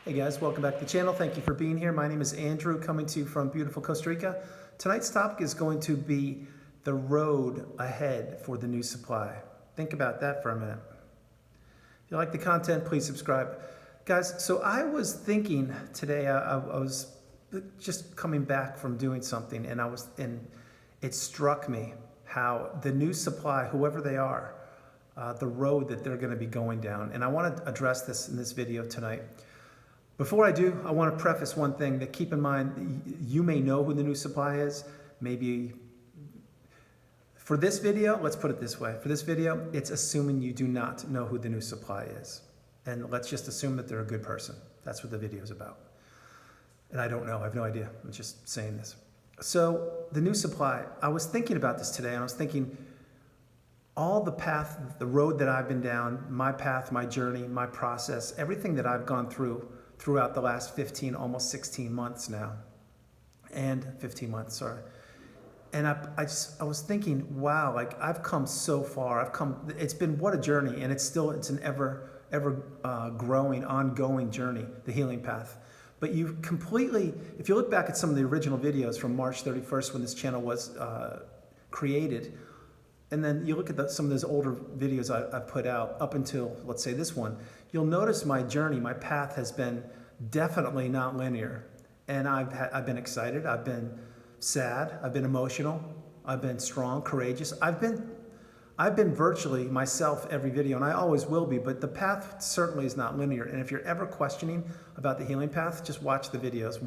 Hey guys, welcome back to the channel. Thank you for being here. My name is Andrew, coming to you from beautiful Costa Rica. Tonight's topic is going to be the road ahead for the new supply. Think about that for a minute. If you like the content, please subscribe. Guys, so I was thinking today, I was just coming back from doing something, and it struck me how the new supply, whoever they are, the road that they're going to be going down. And I want to address this in this video tonight. Before I do, I want to preface one thing that keep in mind, you may know who the new supply is. Maybe for this video, let's put it this way. For this video, it's assuming you do not know who the new supply is. And let's just assume that they're a good person. That's what the video is about. And I don't know, I have no idea. I'm just saying this. So the new supply, I was thinking about this today, and I was thinking all the path, the road that I've been down, my path, my journey, my process, everything that I've gone throughout the last 15, almost 16 months now. And 15 months, sorry. And I was thinking, wow, like I've come so far. It's been what a journey, and it's an ever growing, ongoing journey, the healing path. But you completely, if you look back at some of the original videos from March 31st when this channel was created, and then you look at some of those older videos I've put out up until, let's say, this one, you'll notice my journey, my path has been definitely not linear. And I've been excited, I've been sad, I've been emotional, I've been strong, courageous. I've been virtually myself every video, and I always will be, but the path certainly is not linear. And if you're ever questioning about the healing path, just watch the videos,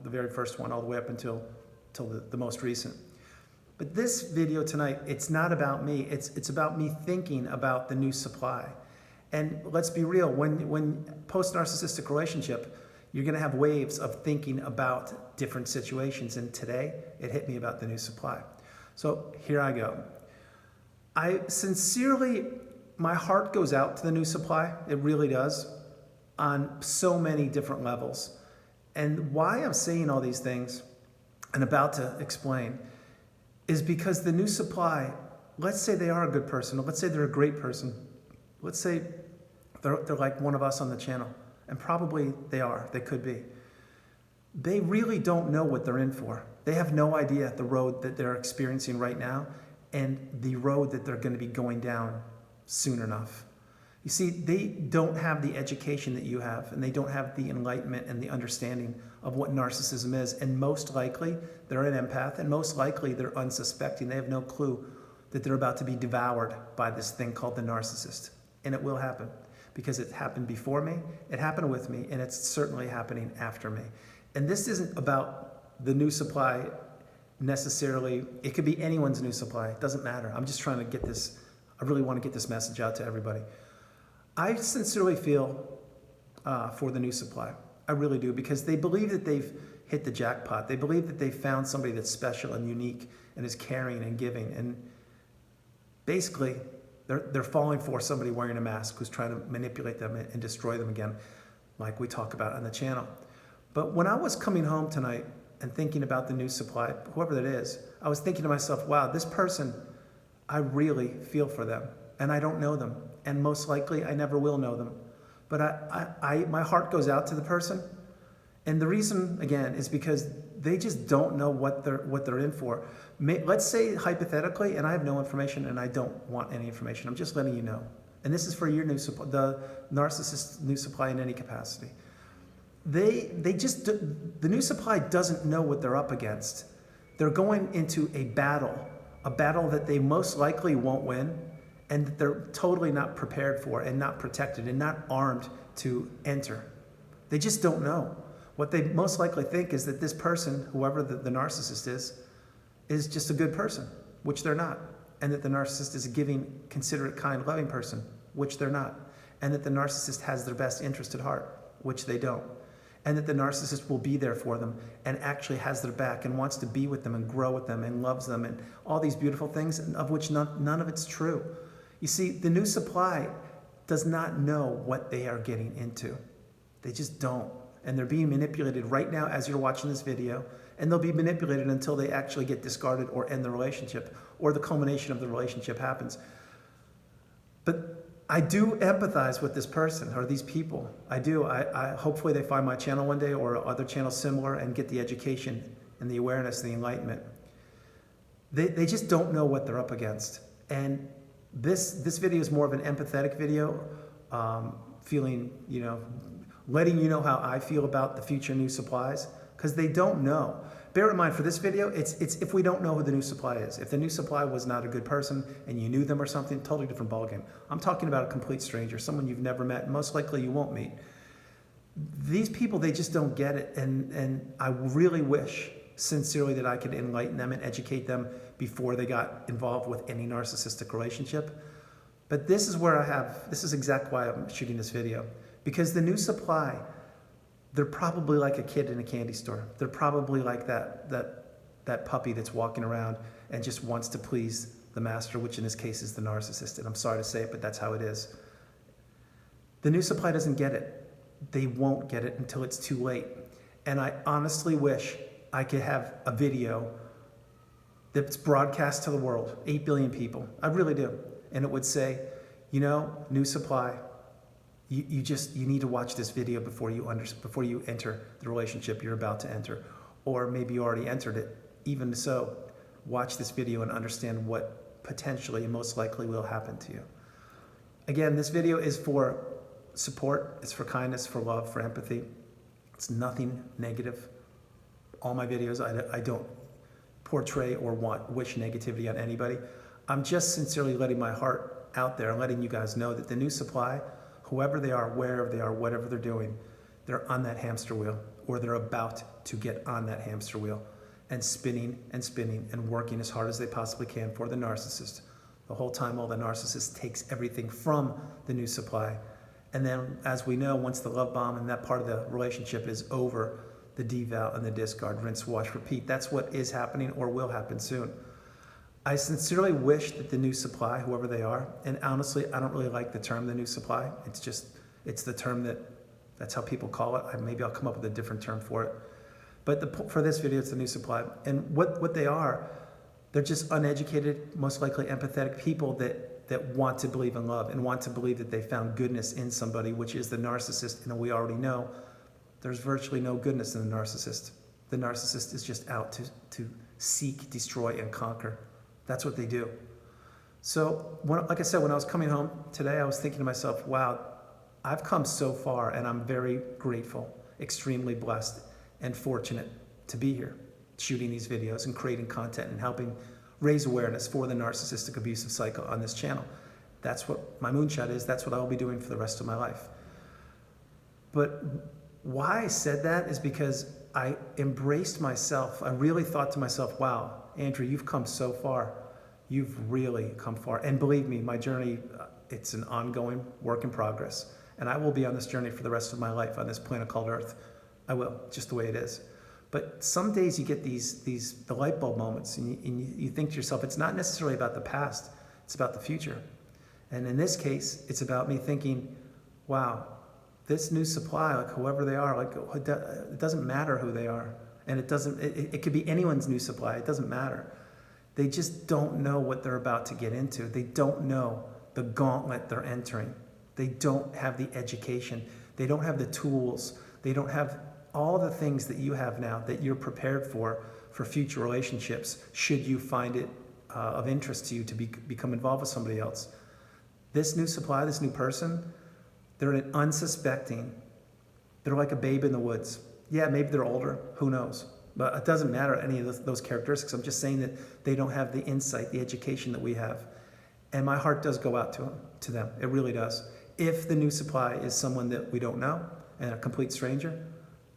the very first one, all the way up until the most recent. But this video tonight, it's not about me. It's about me thinking about the new supply. And let's be real, when post-narcissistic relationship, you're gonna have waves of thinking about different situations. And today, it hit me about the new supply. So here I go. I sincerely, my heart goes out to the new supply. It really does, on so many different levels. And why I'm saying all these things and about to explain is because the new supply, let's say they are a good person, or let's say they're a great person, let's say they're like one of us on the channel, and probably they are, they could be. They really don't know what they're in for. They have no idea the road that they're experiencing right now and the road that they're going to be going down soon enough. You see, they don't have the education that you have, and they don't have the enlightenment and the understanding of what narcissism is. And most likely, they're an empath, and most likely they're unsuspecting. They have no clue that they're about to be devoured by this thing called the narcissist. And it will happen, because it happened before me, it happened with me, and it's certainly happening after me. And this isn't about the new supply necessarily. It could be anyone's new supply. It doesn't matter. I'm just trying to get this, I really want to get this message out to everybody. I sincerely feel for the new supply. I really do, because they believe that they've hit the jackpot. They believe that they've found somebody that's special and unique and is caring and giving. And basically, they're falling for somebody wearing a mask who's trying to manipulate them and destroy them again, like we talk about on the channel. But when I was coming home tonight and thinking about the new supply, whoever that is, I was thinking to myself, wow, this person, I really feel for them. And I don't know them. And most likely, I never will know them. But my heart goes out to the person. And the reason, again, is because they just don't know what they're in for. Let's say, hypothetically, and I have no information, and I don't want any information. I'm just letting you know. And this is for your new supply, the narcissist new supply in any capacity. The new supply doesn't know what they're up against. They're going into a battle that they most likely won't win, and that they're totally not prepared for, and not protected, and not armed to enter. They just don't know. What they most likely think is that this person, whoever the narcissist is just a good person, which they're not. And that the narcissist is a giving, considerate, kind, loving person, which they're not. And that the narcissist has their best interest at heart, which they don't. And that the narcissist will be there for them and actually has their back and wants to be with them and grow with them and loves them and all these beautiful things, of which none of it's true. You see, the new supply does not know what they are getting into. They just don't. And they're being manipulated right now as you're watching this video, and they'll be manipulated until they actually get discarded or end the relationship, or the culmination of the relationship happens. But I do empathize with this person or these people. I do. I hopefully they find my channel one day or other channels similar and get the education and the awareness and the enlightenment. They just don't know what they're up against. And this video is more of an empathetic video, feeling, letting you know how I feel about the future new supplies, because they don't know. Bear in mind, for this video, it's if we don't know who the new supply is. If the new supply was not a good person and you knew them or something, totally different ballgame. I'm talking about a complete stranger, someone you've never met, and most likely you won't meet. These people, they just don't get it. And I really wish, sincerely, that I could enlighten them and educate them before they got involved with any narcissistic relationship. But this is exactly why I'm shooting this video. Because the new supply, they're probably like a kid in a candy store. They're probably like that puppy that's walking around and just wants to please the master, which in this case is the narcissist. And I'm sorry to say it, but that's how it is. The new supply doesn't get it. They won't get it until it's too late. And I honestly wish I could have a video that's broadcast to the world, 8 billion people. I really do. And it would say, new supply, you need to watch this video before you enter the relationship you're about to enter. Or maybe you already entered it. Even so, watch this video and understand what potentially and most likely will happen to you. Again, this video is for support, it's for kindness, for love, for empathy. It's nothing negative. All my videos, I don't portray or wish negativity on anybody. I'm just sincerely letting my heart out there and letting you guys know that the new supply, whoever they are, wherever they are, whatever they're doing, they're on that hamster wheel, or they're about to get on that hamster wheel and spinning and working as hard as they possibly can for the narcissist. The whole time, while the narcissist takes everything from the new supply. And then, as we know, once the love bomb and that part of the relationship is over, the deval and the discard, rinse, wash, repeat. That's what is happening or will happen soon. I sincerely wish that the new supply, whoever they are, and honestly, I don't really like the term the new supply. It's the term that's how people call it. Maybe I'll come up with a different term for it. But for this video, it's the new supply. And what they are, they're just uneducated, most likely empathetic people that want to believe in love and want to believe that they found goodness in somebody, which is the narcissist. And we already know there's virtually no goodness in the narcissist. The narcissist is just out to seek, destroy, and conquer. That's what they do. So, like I said, when I was coming home today, I was thinking to myself, wow, I've come so far, and I'm very grateful, extremely blessed, and fortunate to be here, shooting these videos and creating content and helping raise awareness for the narcissistic abusive cycle on this channel. That's what my moonshot is. That's what I'll be doing for the rest of my life. But why I said that is because I embraced myself. I really thought to myself, wow, Andrew, you've come so far. You've really come far. And believe me, my journey, it's an ongoing work in progress. And I will be on this journey for the rest of my life on this planet called Earth. I will, just the way it is. But some days you get the light bulb moments and you think to yourself, it's not necessarily about the past, it's about the future. And in this case, it's about me thinking, wow, this new supply, like whoever they are, like it doesn't matter who they are. And it could be anyone's new supply, it doesn't matter. They just don't know what they're about to get into. They don't know the gauntlet they're entering. They don't have the education. They don't have the tools. They don't have all the things that you have now that you're prepared for future relationships, should you find it of interest to you to become involved with somebody else. This new supply, this new person, they're an unsuspecting. They're like a babe in the woods. Yeah, maybe they're older, who knows? But it doesn't matter any of those characteristics. I'm just saying that they don't have the insight, the education that we have. And my heart does go out to them. It really does. If the new supply is someone that we don't know and a complete stranger,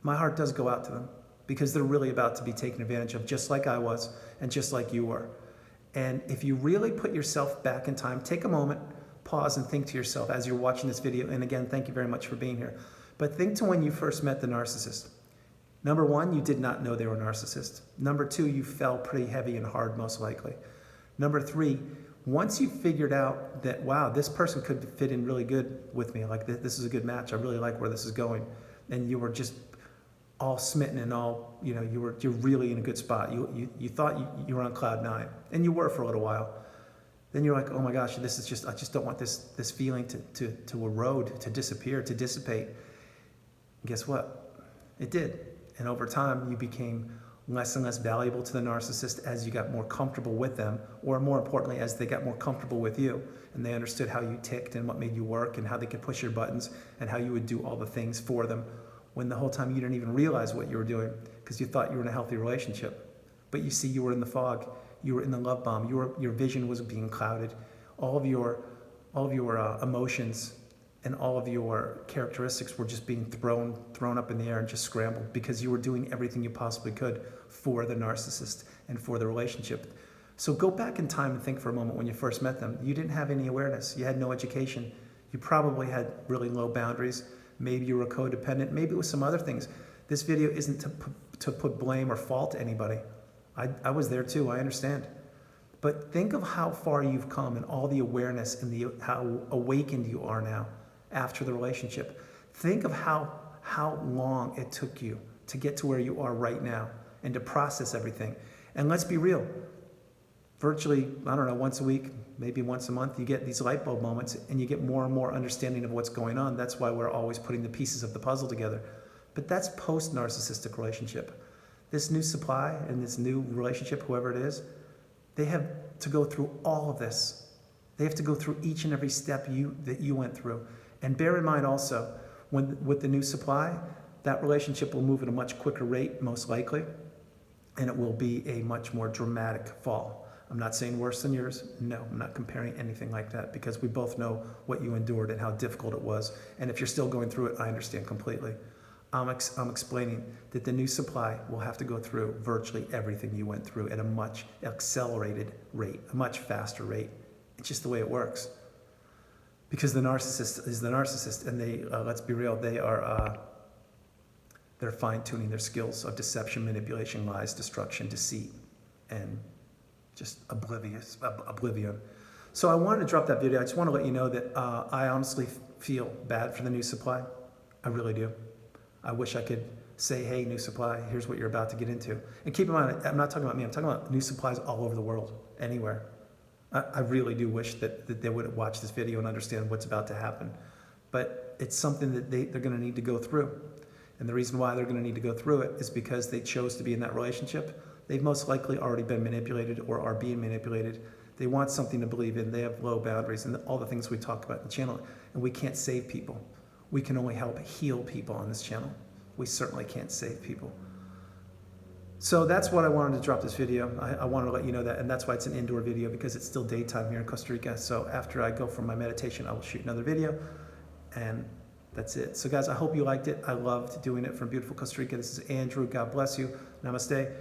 my heart does go out to them because they're really about to be taken advantage of, just like I was and just like you were. And if you really put yourself back in time, take a moment, pause and think to yourself as you're watching this video. And again, thank you very much for being here. But think to when you first met the narcissist. Number one, you did not know they were a narcissist. Number two, you fell pretty heavy and hard, most likely. Number three, once you figured out that, wow, this person could fit in really good with me, like this is a good match, I really like where this is going, and you were just all smitten and all, you're really in a good spot. You thought you were on cloud nine, and you were for a little while. then you're like, oh my gosh, this is just, I just don't want this feeling to erode, to disappear, to dissipate. And guess what? It did. And over time, you became less and less valuable to the narcissist as you got more comfortable with them, or more importantly, as they got more comfortable with you, and they understood how you ticked and what made you work and how they could push your buttons and how you would do all the things for them, when the whole time you didn't even realize what you were doing because you thought you were in a healthy relationship. But you see, you were in the fog, you were in the love bomb, your vision was being clouded, all of your emotions and all of your characteristics were just being thrown up in the air and just scrambled because you were doing everything you possibly could for the narcissist and for the relationship. So go back in time and think for a moment when you first met them. You didn't have any awareness. You had no education. You probably had really low boundaries. Maybe you were codependent. Maybe it was some other things. This video isn't to put blame or fault to anybody. I was there too, I understand. But think of how far you've come and all the awareness and how awakened you are now after the relationship. Think of how long it took you to get to where you are right now and to process everything. And let's be real, virtually, I don't know, once a week, maybe once a month, you get these light bulb moments and you get more and more understanding of what's going on. That's why we're always putting the pieces of the puzzle together. But that's post-narcissistic relationship. This new supply and this new relationship, whoever it is, they have to go through all of this. They have to go through each and every step that you went through. And bear in mind also, with the new supply, that relationship will move at a much quicker rate, most likely, and it will be a much more dramatic fall. I'm not saying worse than yours. No, I'm not comparing anything like that because we both know what you endured and how difficult it was. And if you're still going through it, I understand completely. I'm explaining that the new supply will have to go through virtually everything you went through at a much accelerated rate, a much faster rate. It's just the way it works. Because the narcissist is the narcissist, and they, let's be real, they're fine-tuning their skills of deception, manipulation, lies, destruction, deceit, and just oblivion. So I wanted to drop that video. I just want to let you know that I honestly feel bad for the new supply. I really do. I wish I could say, hey, new supply, here's what you're about to get into. And keep in mind, I'm not talking about me, I'm talking about new supplies all over the world, anywhere. I really do wish that they would watch this video and understand what's about to happen. But it's something that they're going to need to go through. And the reason why they're going to need to go through it is because they chose to be in that relationship. They've most likely already been manipulated or are being manipulated. They want something to believe in. They have low boundaries and all the things we talk about in the channel. And we can't save people. We can only help heal people on this channel. We certainly can't save people. So that's what I wanted to drop this video. I wanted to let you know that, and that's why it's an indoor video, because it's still daytime here in Costa Rica. So after I go from my meditation, I will shoot another video, and that's it. So guys, I hope you liked it. I loved doing it from beautiful Costa Rica. This is Andrew. God bless you. Namaste.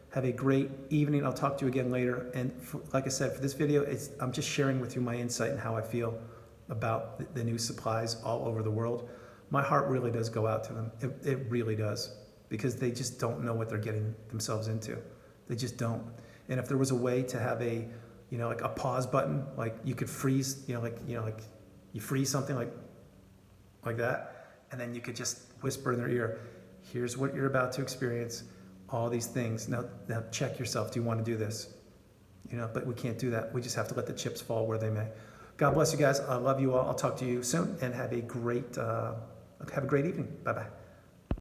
Have a great evening. I'll talk to you again later. And like I said, for this video, I'm just sharing with you my insight and how I feel about the new supplies all over the world. My heart really does go out to them. It really does. Because they just don't know what they're getting themselves into. They just don't. And if there was a way to have a, like a pause button, like you could freeze, like you freeze something like that, and then you could just whisper in their ear, here's what you're about to experience, all these things. Now check yourself. Do you want to do this? But we can't do that. We just have to let the chips fall where they may. God bless you guys. I love you all. I'll talk to you soon, and have a great evening. Bye-bye.